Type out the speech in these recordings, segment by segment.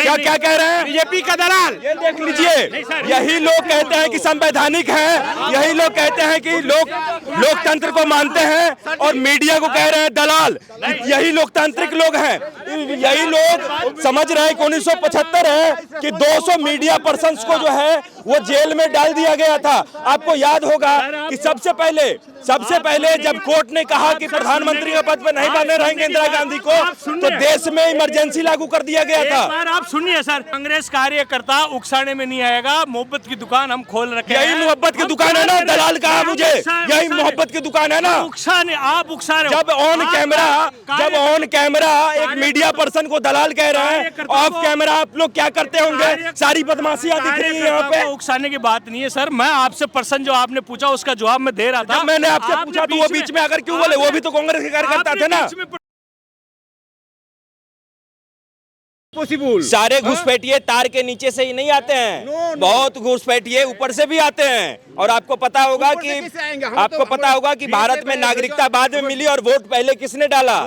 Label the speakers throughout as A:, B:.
A: क्या क्या कह रहे हैं?
B: बीजेपी का दलाल।
A: ये देख लीजिए, यही लोग कहते हैं कि संवैधानिक है, यही लोग कहते हैं कि लोकतंत्र को मानते हैं और मीडिया को कह रहे हैं दलाल। यही लोकतांत्रिक लोग हैं, यही लोग समझ रहे हैं कि 1975 है कि 200 मीडिया पर्सन्स को जो है वो जेल में डाल दिया गया था। आपको याद होगा कि सबसे पहले जब कोर्ट ने कहा कि प्रधानमंत्री के पद पर नहीं बने रहेंगे इंदिरा गांधी को, तो देश में इमरजेंसी लागू कर दिया गया था।
B: एक बार आप सुनिए सर, कांग्रेस कार्यकर्ता उकसाने में नहीं आएगा। मोहब्बत की दुकान हम खोल रखे हैं।
A: यही मोहब्बत की दुकान है ना, दलाल कहा मुझे, यही मोहब्बत की दुकान है ना।
B: उकसाने, आप उकसा रहे हो।
A: जब ऑन कैमरा एक मीडिया पर्सन को दलाल कह रहे हैं, ऑफ कैमरा आप लोग क्या करते होंगे? सारी बदमाशियां दिख रही है यहाँ पे।
B: उकसाने की बात नहीं है सर, मैं आपसे पर्सन जो आपने पूछा उसका जवाब मैं दे रहा था।
A: मैंने आपसे पूछा तो वो बीच में आकर क्यों बोले? वो भी तो कांग्रेस के कार्यकर्ता थे ना।
C: पॉसिबल
A: सारे घुसपैठिए तार के नीचे से ही नहीं आते हैं, बहुत घुसपैठिए ऊपर से भी आते हैं। और आपको पता होगा कि भारत में नागरिकता बाद में मिली और वोट पहले किसने डाला?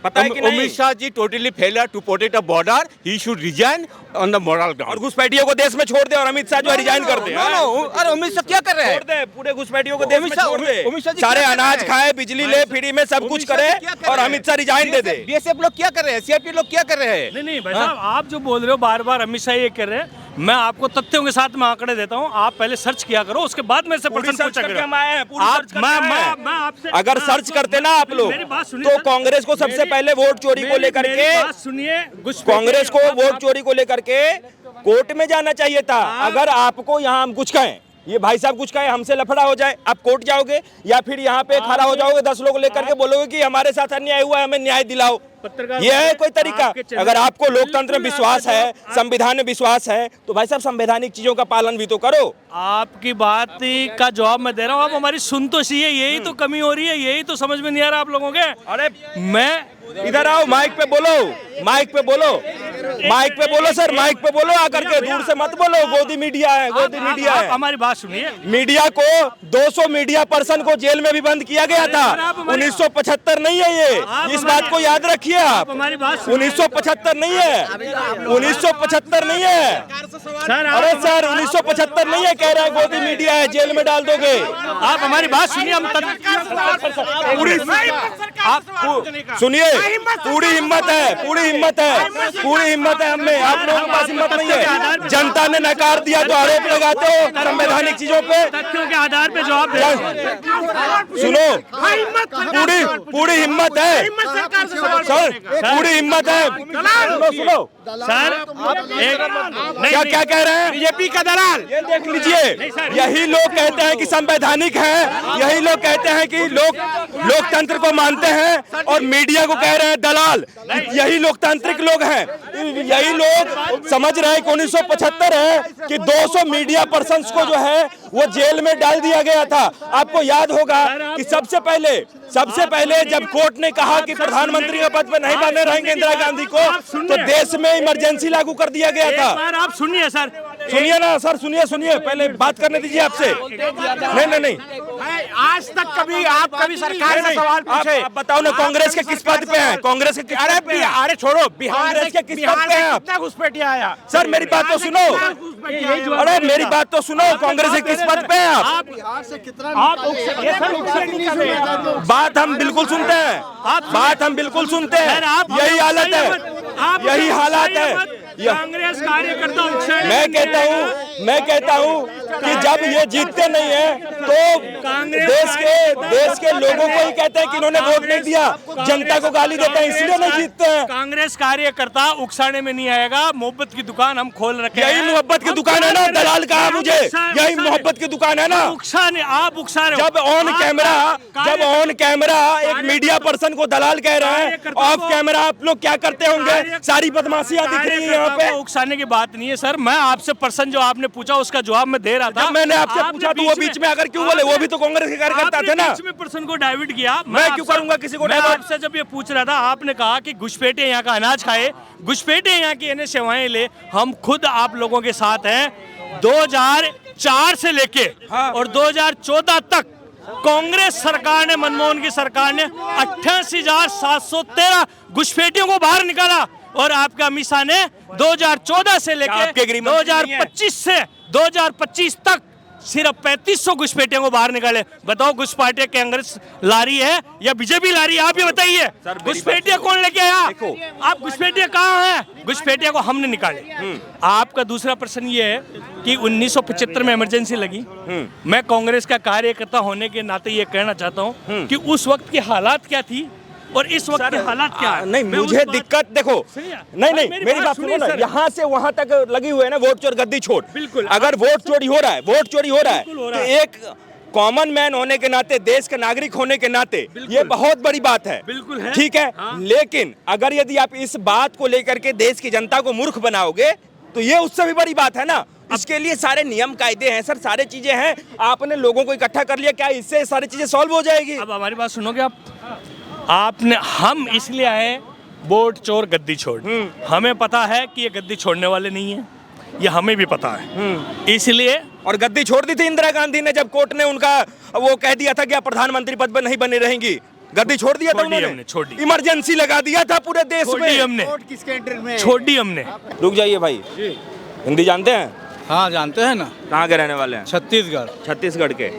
A: पता है कि नहीं?
C: Amit Shah ji totally failure to protect the border, he should resign on the moral
A: और
C: ग्राउंड।
A: घुसपैठियों को देश में छोड़ दे और अमित शाह जो रिजाइन कर दे।
C: अरे अमित शाह क्या कर रहे हैं?
A: छोड़ दे, पूरे घुसपैठियों को देश में छोड़ दे।
C: अमित शाह जी
A: सारे
C: क्या कर रहे
A: अनाज
C: हैं?
A: खाए, बिजली ले फ्री में, सब कुछ करे और अमित शाह रिजाइन दे दे।
C: बीएसएफ लोग क्या कर रहे हैं? सीआरपी लोग क्या कर रहे हैं?
B: नहीं भाई साहब, आप जो बोल रहे हो बार बार अमित शाह ये कह रहे हैं, मैं आपको तथ्यों के साथ में आंकड़े देता हूँ। आप पहले सर्च किया करो, उसके बाद में से प्रश्न पूछा करो। मैं आपसे
A: अगर सर्च करते ना आप लोग
B: मेरी बात सुनिए
A: तो
B: सर।
A: कांग्रेस को सबसे पहले वोट चोरी को लेकर के,
B: सुनिए,
A: कांग्रेस को वोट चोरी को लेकर के कोर्ट में जाना चाहिए था। अगर आपको यहाँ हम कुछ कहें, ये भाई साहब कुछ कहें, हमसे लफड़ा हो जाए, आप कोर्ट जाओगे या फिर यहाँ पे खड़ा हो जाओगे 10 लोग लेकर के बोलोगे कि हमारे साथ अन्याय हुआ है, हमें न्याय दिलाओ। ये है कोई तरीका? अगर आपको लोकतंत्र में विश्वास है, संविधान में विश्वास है, तो भाई साहब संवैधानिक चीजों का पालन भी तो करो।
B: आपकी बात का जवाब मैं दे रहा हूँ, आप हमारी सुन तो सी है, यही तो कमी हो रही है, यही तो समझ में नहीं आ रहा आप लोगों के।
A: अरे
B: मैं
A: इधर आओ, माइक पे बोलो सर, माइक पे बोलो आकर के, दूर से मत बोलो। गोदी मीडिया है, गोदी मीडिया है।
B: हमारी बात सुनिए,
A: मीडिया को 200 मीडिया पर्सन को जेल में भी बंद किया गया था। 1975 नहीं है ये, इस बात को याद रखिए आप।
B: हमारी बात
A: 1975 नहीं है, 1975 नहीं है
B: सर।
A: अरे सर 1975 नहीं है, कह रहे हैं गोदी मीडिया है, जेल में डाल दोगे।
B: आप हमारी बात सुनिए, हम
A: सुनिए, पूरी हिम्मत है हमें, आप लोगों के पास हिम्मत नहीं है। जनता ने नकार दिया तो आरोप लगाते हो संवैधानिक चीजों पे।
B: तथ्यों के आधार पे जवाब दे।
A: सुनो, पूरी हिम्मत है सर, पूरी हिम्मत है। सुनो
B: सर,
A: क्या कह रहे हैं?
B: बीजेपी का दलाल।
A: ये देख लीजिए, यही लोग कहते हैं कि संवैधानिक है, यही लोग कहते हैं कि लोकतंत्र को मानते हैं और मीडिया को कह रहे हैं दलाल। यही लोकतांत्रिक लोग हैं, यही लोग समझ रहे हैं कि 1975 है कि 200 मीडिया पर्सन्स को जो है वो जेल में डाल दिया गया था। आपको याद होगा कि सबसे पहले जब कोर्ट ने कहा कि प्रधानमंत्री के पद पर नहीं बने रहेंगे इंदिरा गांधी को, तो देश में इमरजेंसी लागू कर दिया गया था।
B: आप सुनिए सर,
A: सुनिए ना सर, सुनिए पहले बात करने दीजिए आपसे। नहीं
C: आज तक कभी सरकार से सवाल पूछे?
A: आप बताओ ना, कांग्रेस के किस पद पे हैं? कांग्रेस के
C: अरे छोड़ो,
A: कांग्रेस के किस पद पे हैं आप?
C: कितना घुसपैठिया आया?
A: सर मेरी बात तो सुनो, अरे मेरी बात तो सुनो, कांग्रेस के किस पद पे हैं आप? बात हम बिल्कुल सुनते हैं, यही हालत है, यही हालात है।
B: कांग्रेस कार्यकर्ता
A: मैं कहता हूँ कि जब ये जीतते नहीं है तो देश के लोगों को ही कहते हैं कि इन्होंने वोट नहीं दिया, जनता को गाली देते हैं, इसलिए नहीं जीतते हैं।
B: कांग्रेस कार्यकर्ता उकसाने में नहीं आएगा। मोहब्बत की दुकान हम खोल रखे हैं।
A: यही मोहब्बत की दुकान है ना, दलाल कहा मुझे, यही मोहब्बत की दुकान है ना।
B: आप उकसा रहे हो।
A: जब ऑन कैमरा एक मीडिया पर्सन को दलाल कह रहे हैं, ऑफ कैमरा आप लोग क्या करते होंगे? सारी बदमाशियां दिख रही है यहाँ पे।
B: उकसाने की बात नहीं है सर, मैं आपसे पर्सन जो आपने पूछा उसका जवाब मैं दे रहा था।
A: मैंने आपसे पूछा तो वो बीच में आकर क्यों बोले? वो भी तो कांग्रेस के कार्यकर्ता थे ना।
B: बीच में पर्सन को डाइवर्ट किया।
A: मैं क्यों करूंगा किसी को डाइवर्ट?
B: आपसे जब ये पूछ रहा था, आपने कहा कि घुसपैठिए यहाँ का अनाज खाए, घुसपैठिए यहाँ की इन्हें सेवाएं ले। हम खुद आप लोगों के साथ हैं। 2004 से लेके और 2014 तक कांग्रेस सरकार ने, मनमोहन की सरकार ने 88,713 घुसपैठियों को बाहर निकाला। और आपका अमित शाह ने 2014 से
A: क्या आपके
B: लेकर
A: गृह मंत्री नहीं है?
B: 2025 से 2025 तक सिर्फ 3500 घुसपैठियों को बाहर निकाले। बताओ घुसपैठे कांग्रेस ला रही है या बीजेपी ला रही है? आप ये बताइए।
A: सर, मेरी
B: घुसपैठिया
A: बात
B: कौन लेके आया?
A: देखो।
B: आप घुसपैठिया कहाँ हैं? घुसपैठिया को हमने निकाले। आपका दूसरा प्रश्न ये है कि 1975 में इमरजेंसी लगी। मैं कांग्रेस का कार्यकर्ता होने के नाते ये कहना चाहता हूँ कि उस वक्त की हालात क्या थी और इस वक्त के हालात क्या है?
A: नहीं,
B: मैं उस
A: मुझे
B: बात-
A: दिक्कत देखो,
B: सुनिए,
A: नहीं नहीं
B: मेरी
A: मेरी
B: बात
A: बात सुनो
B: सुनिए
A: ना,
B: सर।
A: यहाँ से वहाँ तक लगी हुई है ना वोट चोर गद्दी छोड़।
B: बिल्कुल।
A: अगर वोट चोरी हो रहा है, वोट चोरी हो रहा है,
B: बिल्कुल हो
A: तो
B: रहा है।
A: एक कॉमन मैन होने के नाते, देश का नागरिक होने के नाते
B: बिल्कुल।
A: ये बहुत बड़ी बात है।
B: बिल्कुल है।
A: ठीक है,
B: हाँ।
A: लेकिन अगर यदि आप इस बात को लेकर के देश की जनता को मूर्ख बनाओगे तो ये उससे भी बड़ी बात है ना। इसके लिए सारे नियम कायदे हैं सर, सारे चीजें हैं। आपने लोगों को इकट्ठा कर लिया, क्या इससे सारी चीजें सॉल्व हो जाएगी?
B: अब हमारी बात सुनोगे आप? आपने हम इसलिए आए वोट चोर गद्दी छोड़। हमें पता है कि ये गद्दी छोड़ने वाले नहीं है, ये हमें भी पता है। इसलिए
A: और गद्दी छोड़ दी थी इंदिरा गांधी ने जब कोर्ट ने उनका वो कह दिया था कि आप प्रधानमंत्री पद पर नहीं बने रहेंगी। गद्दी छोड़ दिया था
B: छोड़ दी
A: उन्होंने,
B: हमने, छोड़ दी।
A: इमरजेंसी लगा दिया था पूरे देश
B: छोड़ दी
A: में।
B: हमने, छोड़ दी हमने।
A: रुक जाइए भाई, हिंदी जानते हैं?
D: हाँ जानते हैं ना,
A: कहाँ के रहने वाले हैं?
D: छत्तीसगढ़।
A: छत्तीसगढ़ के।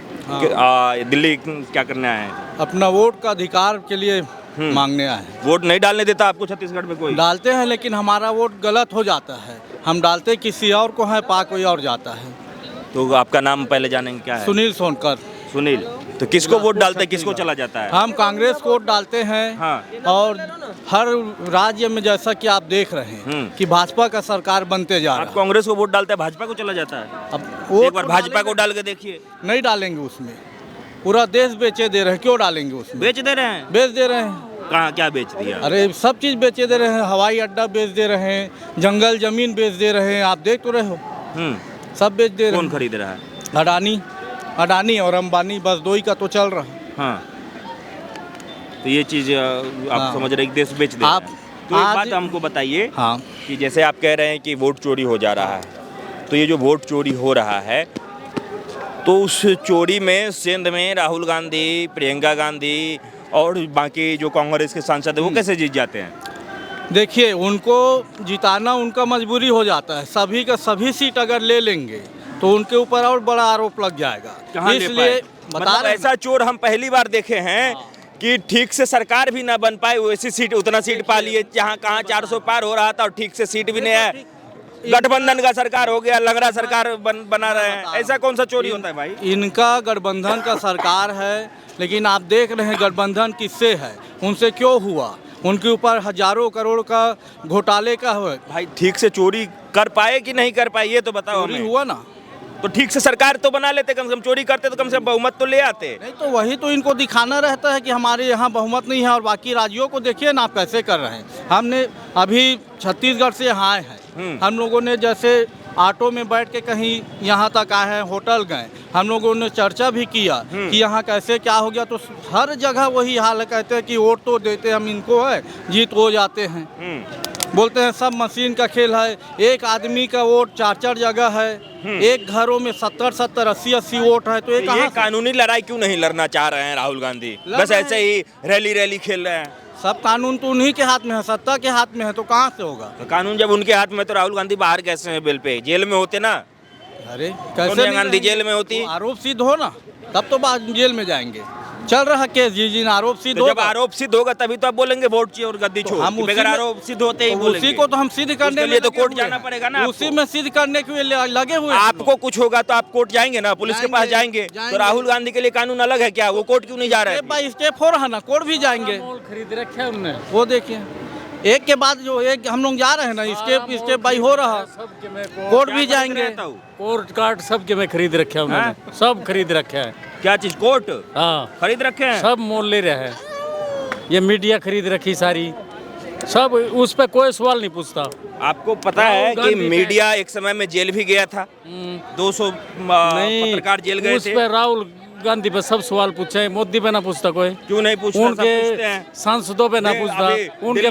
A: दिल्ली क्या करने आए हैं?
D: अपना वोट का अधिकार के लिए मांगने आए हैं।
A: वोट नहीं डालने देता आपको छत्तीसगढ़ में कोई?
D: डालते हैं लेकिन हमारा वोट गलत हो जाता है। हम डालते किसी और को है, पा कोई और जाता है।
A: तो आपका नाम पहले जानेंगे क्या है?
D: सुनील सोनकर।
A: सुनील। तो किसको वोट डालते हैं, किसको चला जाता है?
D: हम कांग्रेस को वोट डालते हैं।
A: हाँ।
D: और हर राज्य में जैसा कि आप देख रहे हैं कि भाजपा का सरकार बनते जा
A: आप
D: रहा है।
A: कांग्रेस को वोट डालते हैं, भाजपा को चला जाता है?
D: अब
A: एक बार भाजपा को डाल के देखिए।
D: नहीं डालेंगे उसमें, पूरा देश बेचे दे रहे हैं। क्यों डालेंगे उसमें?
A: बेच दे रहे हैं।
D: बेच दे रहे हैं।
A: कहाँ क्या बेच दिया?
D: अरे सब चीज बेचे दे रहे हैं, हवाई अड्डा बेच दे रहे हैं, जंगल जमीन बेच दे रहे हैं। आप देख तो रहे हो, सब बेच दे रहे
A: कौन
D: हैं।
A: खरीद रहा है?
D: अडानी और अंबानी, बस दो ही का तो चल रहा है।
A: हाँ। तो ये चीज आप
D: हाँ।
A: समझ रहे हैं कि देश बेच दे
D: आप
A: रहा है। तो एक
D: आज-
A: बात हमको बताइए
D: हाँ,
A: कि जैसे आप कह रहे हैं कि वोट चोरी हो जा रहा है, तो ये जो वोट चोरी हो रहा है, तो उस चोरी में सिंध में राहुल गांधी, प्रियंका गांधी और बाकी जो कांग्रेस के सांसद है वो कैसे जीत जाते हैं?
D: देखिए उनको जिताना उनका मजबूरी हो जाता है। सभी का सभी सीट अगर ले लेंगे तो उनके ऊपर और बड़ा आरोप लग जाएगा।
A: कहाँ ले
D: इसलिए
A: पाए?
D: बता
A: मतलब
D: रहे हैं
A: ऐसा चोर हम पहली बार देखे हैं कि ठीक से सरकार भी ना बन पाए, वैसी सीट उतना सीट पा लिए जहाँ कहाँ 400 पार हो रहा था और ठीक से सीट भी नहीं है। गठबंधन का सरकार हो गया, लंगड़ा सरकार बना रहे हैं। ऐसा कौन सा चोरी होता है भाई?
D: इनका गठबंधन का सरकार है, लेकिन आप देख रहे हैं गठबंधन किससे है, उनसे क्यों हुआ? उनके ऊपर हजारों करोड़ का घोटाले का हुआ।
A: भाई ठीक से चोरी कर पाए कि नहीं कर पाए ये तो बताओ
D: चोरी
A: हमें।
D: हुआ ना,
A: तो ठीक से सरकार तो बना लेते, कम से कम चोरी करते तो कम से कम बहुमत तो ले आते।
D: नहीं तो वही तो इनको दिखाना रहता है कि हमारे यहाँ बहुमत नहीं है। और बाकी राज्यों को देखिए ना आप कैसे कर रहे हैं। हमने अभी छत्तीसगढ़ से यहाँ आए हैं, हम लोगों ने जैसे ऑटो में बैठ के कहीं यहाँ तक आए हैं, होटल गए, हम लोगों ने चर्चा भी किया कि यहाँ कैसे क्या हो गया। तो हर जगह वही हाल है, कहते हैं कि वोट तो देते हम इनको है, जीत हो जाते हैं। बोलते हैं सब मशीन का खेल है, एक आदमी का वोट 4-4 जगह है, एक घरों में 70-70, 80-80 वोट है। तो
A: ये
D: कहाँ से?
A: कानूनी लड़ाई क्यों नहीं लड़ना चाह रहे हैं राहुल गांधी?
D: लड़
A: बस
D: रहे
A: ऐसे ही रैली खेल रहे हैं।
D: सब कानून तो उन्हीं के हाथ में है, सत्ता के हाथ में है, तो कहाँ से होगा?
A: तो कानून जब उनके हाथ में तो राहुल गांधी बाहर कैसे हैं बेल पे? जेल में होते ना।
D: अरे
A: सोनिया
D: कैसे नहीं
A: गांधी
D: रहेंगे?
A: जेल में होती।
D: तो आरोप सिद्ध हो ना, तब तो बाद जेल में जाएंगे। चल रहा केस जिन आरोप सिद्ध
A: तो जब
D: होगा,
A: आरोप सिद्ध होगा तभी तो आप बोलेंगे वोट चाहिए और गद्दी छोड़।
D: हम उसी
A: बगैर
D: में-
A: आरोप सिद्ध होते ही
D: तो
A: बोलेंगे।
D: उसी को तो हम सिद्ध करने
A: उसके
D: में
A: लिए तो
D: लगे
A: कोर्ट
D: हुए
A: जाना
D: हैं।
A: पड़ेगा ना
D: उसी
A: आपको।
D: में सिद्ध करने के लिए लगे हुए हैं हम
A: आपको कुछ होगा तो आप कोर्ट जाएंगे ना, पुलिस के पास जाएंगे। तो
D: जाएंगे।
A: राहुल गांधी के लिए कानून अलग है क्या? वो कोर्ट क्यों नहीं जा रहे
D: स्टेप बाय स्टेप हो रहा ना, कोर्ट भी जाएंगे।
E: खरीद रखे हैं उनने।
D: वो देखिए एक के बाद जो एक हम लोग जा रहे हैं ना, स्टेप बाय हो रहा,
E: सबके में
D: कोर्ट भी जाएंगे।
E: कोर्ट कार्ड सबके में खरीद रखे हैं उन्होंने, सब खरीद रखे हैं।
A: क्या चीज? कोर्ट
E: हाँ,
A: खरीद रखे हैं?
E: सब मोल ले रहे हैं। ये मीडिया खरीद रखी सारी, सब उस पर कोई सवाल नहीं पूछता।
A: आपको पता है
E: राहुल
A: कि
E: गांधी के-
A: मीडिया एक समय में जेल भी गया था, 200 पत्रकार जेल गए
E: उस
A: थे।
E: पर राहुल गांधी पे सब सवाल पूछे, मोदी पे ना पूछता कोई।
A: क्यों नहीं पूछता? सब पूछते
E: उनके
A: हैं।
E: सांसदों पे ना
A: नहीं,
E: पूछता।
A: अभी
E: उनके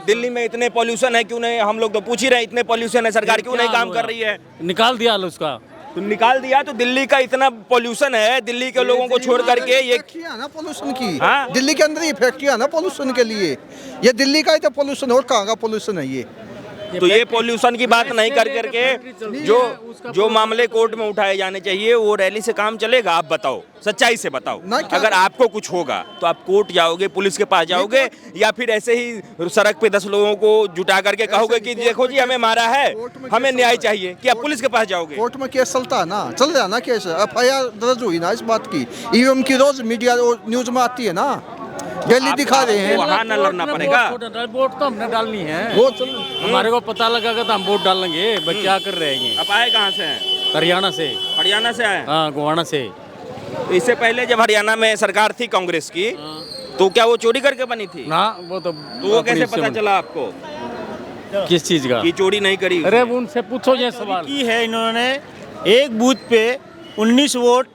A: दिल्ली में इतने पॉल्यूशन है, क्यों नहीं? हम लोग तो पूछ ही रहे हैं, इतने पॉल्यूशन है, सरकार क्यों नहीं काम कर रही है?
E: निकाल दिया उसका।
A: तो निकाल दिया। तो दिल्ली का इतना पॉल्यूशन है, दिल्ली के लोगों को छोड़ करके ये
F: फैक्ट्रियां ना पोल्यूशन की।
A: हाँ?
F: दिल्ली के अंदर ये फैक्ट्रियां ना पोल्यूशन के लिए, ये दिल्ली का ही तो पोल्यूशन, और कहाँ का पोल्यूशन है ये?
A: तो ये पॉल्यूशन की बात नहीं कर करके जो मामले कोर्ट में उठाए जाने चाहिए वो रैली से काम चलेगा? आप बताओ, सच्चाई से बताओ। अगर आपको कुछ होगा तो आप कोर्ट जाओगे, पुलिस के पास जाओगे, या फिर ऐसे ही सड़क पे 10 लोगों को जुटा करके कहोगे कि देखो जी हमें मारा है, हमें न्याय चाहिए, कि आप पुलिस के पास जाओगे?
F: कोर्ट में केस चलता है ना, चल रहा है ना केस, FIR दर्ज हुई ना इस बात की। ईवीएम की रोज मीडिया न्यूज में आती है ना, डेली दिखा रहे हैं।
A: वहाँ न लड़ना पड़ेगा।
E: वोट तो हमने डालनी है,
F: वो
E: हमारे को पता लगेगा तो हम वोट डालेंगे। भाई क्या कर रहे हैं?
A: आप आए कहाँ से हैं?
E: हरियाणा से।
A: हरियाणा से आए?
E: हाँ, गोवाना से।
A: तो इससे पहले जब हरियाणा में सरकार थी कांग्रेस की, तो क्या वो चोरी करके बनी थी?
E: ना, वो तो
A: वो कैसे पता चला आपको
E: किस चीज का
A: कि चोरी नहीं करी?
E: अरे उनसे पूछो ये सवाल
B: की है इन्होंने। एक बूथ पे 19 वोट,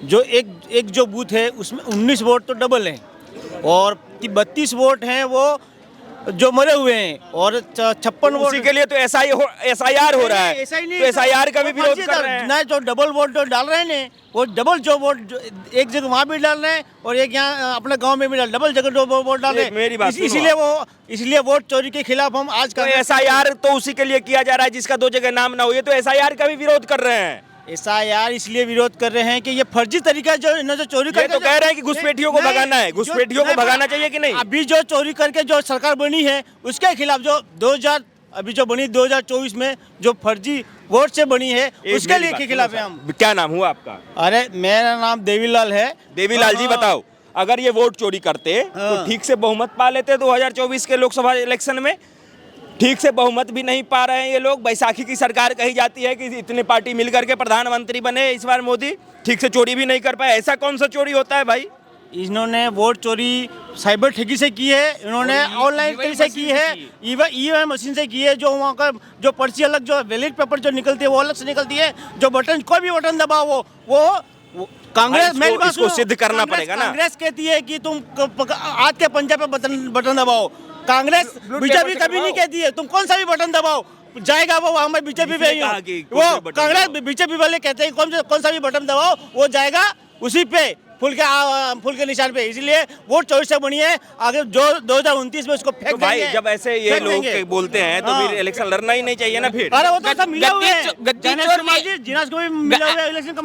B: जो एक जो बूथ है उसमें 19 वोट तो डबल हैं, और 32 वोट हैं वो जो मरे हुए हैं, और 56 वोट
A: उसी के लिए तो SIR हो रहा है।
B: ऐसा ही नहीं,
A: तो SIR का भी विरोध कर रहे हैं।
B: ना, जो डबल वोट जो डाल रहे हैं ने, वो डबल जो वोट एक जगह वहाँ भी डाल रहे हैं और एक यहाँ अपने गांव में भी डबल जगह दो वोट डाल रहे
A: मेरी बात
B: हैं।
A: सुनो।
B: इसलिए वोट चोरी के खिलाफ हम आज
A: तो SIR तो उसी के लिए किया जा रहा है जिसका 2 जगह नाम ना हो। ये तो SIR का भी विरोध कर रहे हैं।
B: SIR इसलिए विरोध कर रहे हैं कि ये फर्जी तरीका जो इन्होंने जो चोरी करके
A: तो कह रहे हैं कि घुसपैठियों को भगाना है। घुसपैठियों को भगाना चाहिए कि नहीं?
B: अभी जो चोरी करके जो सरकार बनी है उसके खिलाफ जो 2000 अभी जो बनी 2024 में जो फर्जी वोट से बनी है उसके लिए के खिलाफ है हम।
A: क्या नाम हुआ आपका?
B: अरे मेरा नाम देवीलाल है।
A: देवीलाल जी बताओ, अगर ये वोट चोरी करते तो ठीक से बहुमत पा लेते 2024 के लोकसभा इलेक्शन में? ठीक से बहुमत भी नहीं पा रहे हैं ये लोग। बैसाखी की सरकार कही जाती है कि इतने पार्टी मिलकर के प्रधानमंत्री बने इस बार मोदी, ठीक से चोरी भी नहीं कर पाए। ऐसा कौन सा चोरी होता है भाई?
B: इन्होंने वोट चोरी साइबर ठगी से की है, इन्होंने ऑनलाइन ठगी से की है, ईवीएम मशीन से की है। जो वहाँ का जो पर्ची अलग जो बैलेट पेपर जो निकलती है वो अलग से निकलती है। जो बटन कोई भी बटन दबाओ वो कांग्रेस मेरी बात
A: इसको सिद्ध करना पड़ेगा ना।
B: कांग्रेस कहती है कि तुम आज के पंजा पे बटन दबाओ। कांग्रेस बीजेपी कभी नहीं कहती है तुम कौन सा भी बटन दबाओ, जाएगा वो वहाँ बीजेपी पे ही। वो कांग्रेस बीजेपी वाले कहते हैं कौन सा भी बटन दबाओ वो जाएगा उसी पे फुल के निशान पे। इसलिए वोट चोरी से बनी है। आगे जो 2029 में उसको फेंक
A: तो भाई जब ऐसे ये लोग बोलते हैं तो फिर इलेक्शन लड़ना ही नहीं चाहिए ना फिर?
B: अरे वो तो सब मिला हुआ है।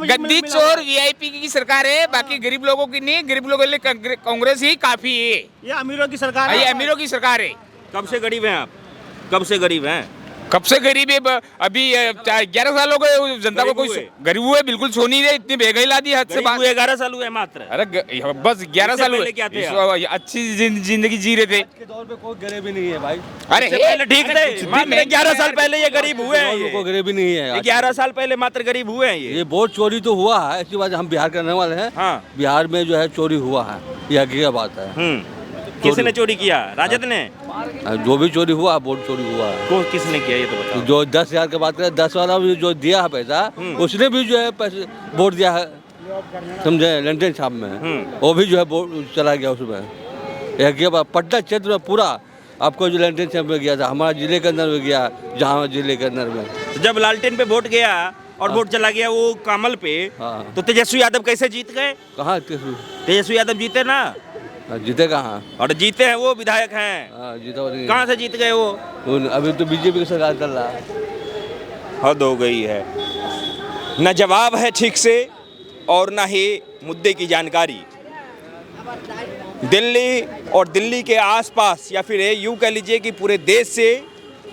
G: गद्दी चोर VIP की सरकार है, बाकी गरीब लोगों की नहीं। गरीब लोगों के लिए कांग्रेस ही काफी है।
B: ये अमीरों की सरकार है।
G: ये अमीरों की सरकार है।
A: कब से गरीब हैं आप? कब से गरीब हैं?
G: कब से गरीब है? अभी 11 साल हो गए जनता को। कोई गरीब हुए बिल्कुल सो नहीं रहे, इतनी महंगाई ला दी हद से बात।
A: 11 साल हुए मात्र।
G: अरे बस 11 साल हुए,
A: क्या थे?
G: अच्छी जिंदगी जी रहे थे।
D: के दौर पे कोई गरीबी नहीं है भाई।
G: अरे
A: पहले ठीक थे, मात्र 11 साल पहले ये गरीब हुए हैं।
D: कोई गरीबी नहीं है।
A: 11 साल पहले मात्र गरीब हुए हैं
D: ये वोट चोरी तो हुआ है, इसकी बात हम बिहार के रहने वाले हैं।
A: हाँ।
D: बिहार में जो है चोरी हुआ है, ये हकीकत बात है।
A: किसने चोरी किया? राजद ने?
D: जो भी चोरी हुआ वोट चोरी हुआ है।
A: किसने किया ये तो बताओ।
D: जो 10,000 की बात करें, 10 वाला भी जो दिया है पैसा, उसने भी जो है पैसे वोट दिया है, समझे, लैंटेन छाप में। वो भी जो है वोट चला गया उसमें। एक पटना क्षेत्र में पूरा आपको जो लैंटेन छाप में गया था, हमारा जिले के अंदर में गया, जहाँ जिले के अंदर में।
A: जब लालटेन पे वोट गया और वोट चला गया वो कमल पे, तो तेजस्वी यादव कैसे जीत गए?
D: कहाँ
A: तेजस्वी यादव जीते ना?
D: जीते कहाँ?
A: और जीते हैं, वो विधायक हैं।
D: जीता
A: कहाँ से जीत गए वो?
D: अभी तो बीजेपी की सरकार चल रहा है।
A: हद हो गई है। न जवाब है ठीक से और न ही मुद्दे की जानकारी। दिल्ली और दिल्ली के आसपास या फिर यूँ कह लीजिए कि पूरे देश से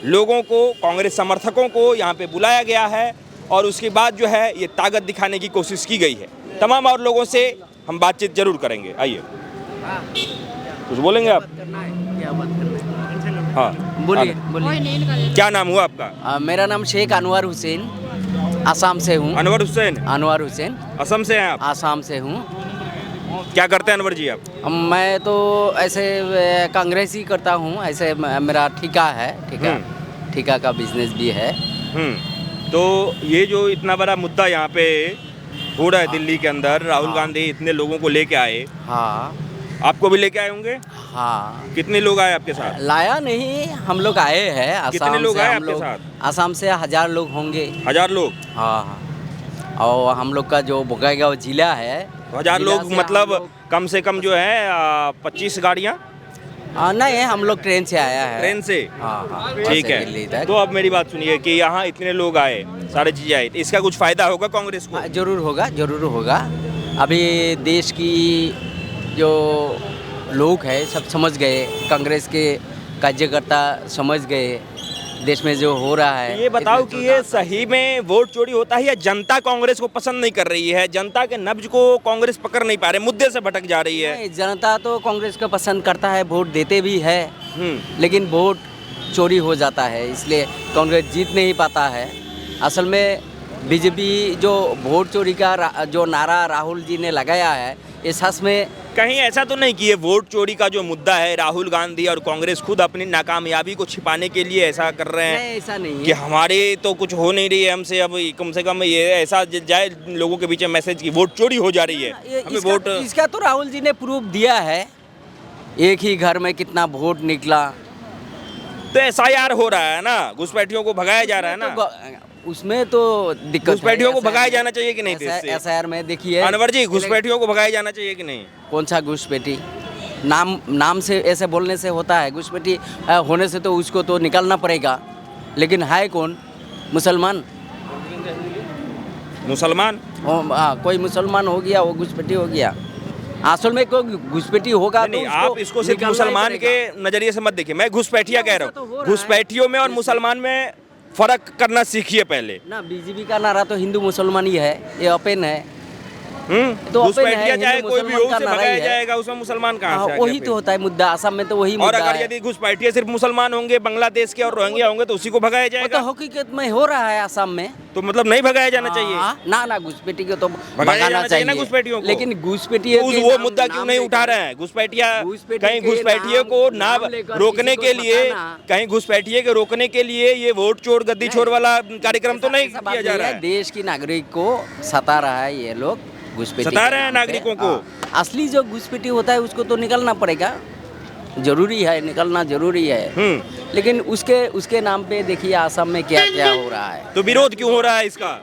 A: लोगों को, कांग्रेस समर्थकों को यहाँ पे बुलाया गया है और उसके बाद जो है ये ताकत दिखाने की कोशिश की गई है। तमाम और लोगों से हम बातचीत जरूर करेंगे। आइए, कुछ बोलेंगे आप? हाँ
H: बोलिए।
A: क्या नाम हुआ आपका?
H: मेरा नाम शेख अनवर हुसैन, आसाम से हूँ।
A: अनवर हुसैन?
H: अनवर हुसैन,
A: असम से हैं आप?
H: आसाम से हूँ।
A: क्या करते हैं अनवर जी आप?
H: मैं तो ऐसे कांग्रेस ही करता हूँ। ऐसे मेरा ठेका है, ठेका का बिजनेस भी है।
A: तो ये जो इतना बड़ा मुद्दा यहाँ पे हो रहा है दिल्ली के अंदर, राहुल गांधी इतने लोगों को लेके आए।
H: हाँ।
A: आपको भी लेके आए होंगे?
H: हाँ।
A: कितने लोग आए आपके साथ?
H: लाया नहीं, हम लोग आए हैं।
A: कितने लोग आए आपके साथ?
H: आसाम से 1000 लोग होंगे।
A: 1000 लोग?
H: हाँ। और हम लोग का जो बोकाईगांव जिला है
A: 2000
H: जिला
A: लोग
H: से
A: मतलब
H: हम लोग-
A: कम से कम जो है 25 गाड़ियाँ
H: नहीं, हम लोग ट्रेन से आया है।
A: ट्रेन से।
H: हाँ
A: ठीक
H: वहाँ से दिल्ली
A: है,
H: तक।
A: तो अब मेरी बात सुनिए कि यहाँ इतने लोग आए, सारे चीज़ें आई, तो इसका कुछ फायदा होगा कांग्रेस को?
H: हाँ, जरूर होगा, जरूर होगा। अभी देश की जो लोग हैं सब समझ गए, कांग्रेस के कार्यकर्ता समझ गए देश में जो हो रहा है।
A: ये बताओ कि ये सही में वोट चोरी होता है या जनता कांग्रेस को पसंद नहीं कर रही है, जनता के नब्ज को कांग्रेस पकड़ नहीं पा रहे, मुद्दे से भटक जा रही है?
H: नहीं, जनता तो कांग्रेस को पसंद करता है, वोट देते भी है,
A: हम्म।
H: लेकिन वोट चोरी हो जाता है, इसलिए कांग्रेस जीत नहीं पाता है। असल में बीजेपी जो वोट चोरी का जो नारा राहुल जी ने लगाया है, ये सच में
A: कहीं ऐसा तो नहीं कि ये वोट चोरी का जो मुद्दा है राहुल गांधी और कांग्रेस खुद अपनी नाकामयाबी को छिपाने के लिए ऐसा कर रहे हैं
H: नहीं, ऐसा नहीं
A: कि
H: है।
A: हमारे तो कुछ हो नहीं रही है हमसे, अब कम से कम ये ऐसा जाए लोगों के बीच में मैसेज की वोट चोरी हो जा रही है, हमें वोट।
H: इसका तो राहुल जी ने प्रूफ दिया है, एक ही घर में कितना वोट निकला।
A: तो SIR हो रहा है ना, घुसपैठियों को भगाया जा रहा है ना,
H: उसमें तो दिक्कत है।
A: घुसपैठियों को भगाया जाना चाहिए कि नहीं देश से?
H: SIR में देखिए
A: अनवर जी, घुसपैठियों को भगाया जाना चाहिए कि नहीं?
H: कौन सा घुसपैठी? नाम से ऐसे बोलने से होता है? घुसपैठी होने से तो उसको तो निकालना पड़ेगा, लेकिन है कौन? मुसलमान।
A: मुसलमान?
H: कोई मुसलमान हो गया वो घुसपैठी हो गया। असल में कोई घुसपैठी होगा
A: नहीं,
H: तो
A: आप इसको सिर्फ
H: निकालना ही
A: मुसलमान के
H: पड़ेगा।
A: नजरिए से मत देखिए, मैं घुसपैठिया कह रहा
H: तो हो
A: हूँ।
H: रहा है।
A: घुसपैठियों में और मुसलमान में फर्क करना सीखिए पहले।
H: ना, बीजेपी का नारा तो हिंदू मुसलमान ही है, ये ओपन है। तो open
A: घुसपैठिया
H: है,
A: चाहे
H: हिंदू
A: कोई भी हो,
H: मुसलमान का
A: उसे
H: नारा
A: भगाया
H: ही है।
A: जाएगा, उसमें मुसलमान कहाँ से आ
H: वही
A: गया
H: तो होता है मुद्दा, असम में तो वही
A: फिर? और
H: मुद्दा
A: अगर
H: है।
A: यदि घुसपैठिए सिर्फ मुसलमान होंगे, बांग्लादेश के और रोहिंग्या होंगे, तो उसी को भगाया
H: वो तो
A: जाएगा।
H: हकीकत में हो रहा है असम में।
A: तो मतलब नहीं भगाया जाना चाहिए?
H: हाँ, ना घुसपैठी को तो
A: भगाया
H: भगाना
A: जाना चाहिए ना
H: चाहिए,
A: घुसपैठियों को।
H: लेकिन घुसपैठी
A: तो वो मुद्दा क्यों नहीं उठा रहे हैं? घुसपैठिया कहीं घुसपैठियों को ना रोकने के लिए, कहीं घुसपैठिए के रोकने के लिए ये वोट चोर गद्दी चोर वाला कार्यक्रम तो नहीं
H: ऐसा बात
A: किया जा
H: नहीं
A: रहा
H: है।
A: है?
H: देश की नागरिक को सता रहा है ये लोग, घुसपैठी
A: सता
H: के
A: रहे हैं
H: नाम पे।
A: नागरिकों को।
H: हाँ, असली जो घुसपैठी होता है उसको तो निकलना पड़ेगा, जरूरी है, निकलना जरूरी है। लेकिन उसके नाम पे देखिए असम में क्या क्या हो रहा है।
A: तो विरोध क्यों हो रहा है इसका?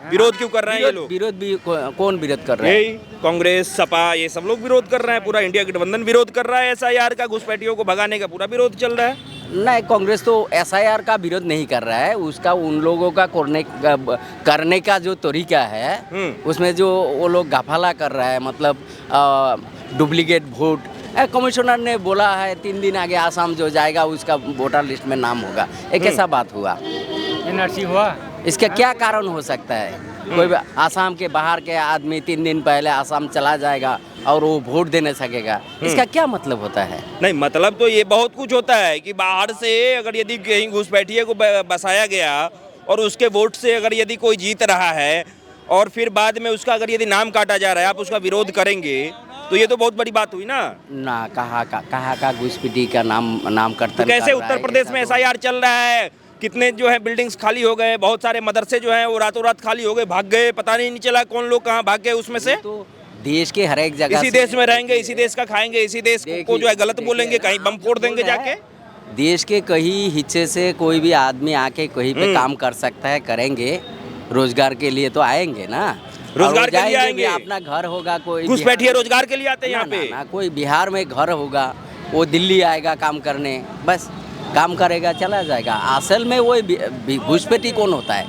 A: विरोध क्यों कर रहे हैं ये लोग?
H: विरोध भी कौन विरोध कर रहा है?
A: यही कांग्रेस, सपा, ये सब लोग विरोध कर रहे हैं, पूरा इंडिया गठबंधन विरोध कर रहा है SIR का, घुसपैठियों को भगाने का पूरा विरोध चल रहा है।
H: नहीं, कांग्रेस तो SIR का विरोध नहीं कर रहा है, उसका उन लोगों का करने का जो तरीका है उसमें जो वो लोग घपला कर रहा है, मतलब डुप्लीकेट वोट। कमिश्नर ने बोला है 3 दिन आगे आसाम जो जाएगा उसका वोटर लिस्ट में नाम होगा। ये कैसा बात हुआ?
E: NRC हुआ।
H: इसका क्या कारण हो सकता है? कोई आसाम के बाहर के आदमी 3 दिन पहले आसाम चला जाएगा और वो वोट देने सकेगा, इसका क्या मतलब होता है?
A: नहीं, मतलब तो ये बहुत कुछ होता है कि बाहर से अगर यदि कहीं घुसपैठिए को बसाया गया और उसके वोट से अगर यदि कोई जीत रहा है और फिर बाद में उसका अगर यदि नाम काटा जा रहा है, आप उसका विरोध करेंगे, तो ये तो बहुत बड़ी बात हुई ना।
H: कहाँ का घुसपैठी का नाम करता
A: तो कैसे उत्तर प्रदेश में SIR चल रहा है, कितने जो है बिल्डिंग्स खाली हो गए, बहुत सारे मदरसे जो हैं वो रातों रात खाली हो गए, भाग गए, पता नहीं चला कौन लोग कहाँ भाग गए उसमें से।
H: तो देश के हर एक जगह
A: इसी देश में रहेंगे, इसी देश का खाएंगे, इसी देश को जो है गलत बोलेंगे, कहीं बम फोड़ देंगे जाके।
H: देश के कहीं हिस्से से कोई भी आदमी आके कहीं पे काम कर सकता है, करेंगे, रोजगार के लिए तो आएंगे ना।
A: रोजगार के लिए आएंगे,
H: अपना घर होगा, कोई
A: घुसपैठिए रोजगार के लिए आते हैं यहाँ पे।
H: ना, कोई बिहार में घर होगा, वो दिल्ली आएगा काम करने, बस काम करेगा, चला जाएगा। असल में वो घुसपैठी कौन होता है?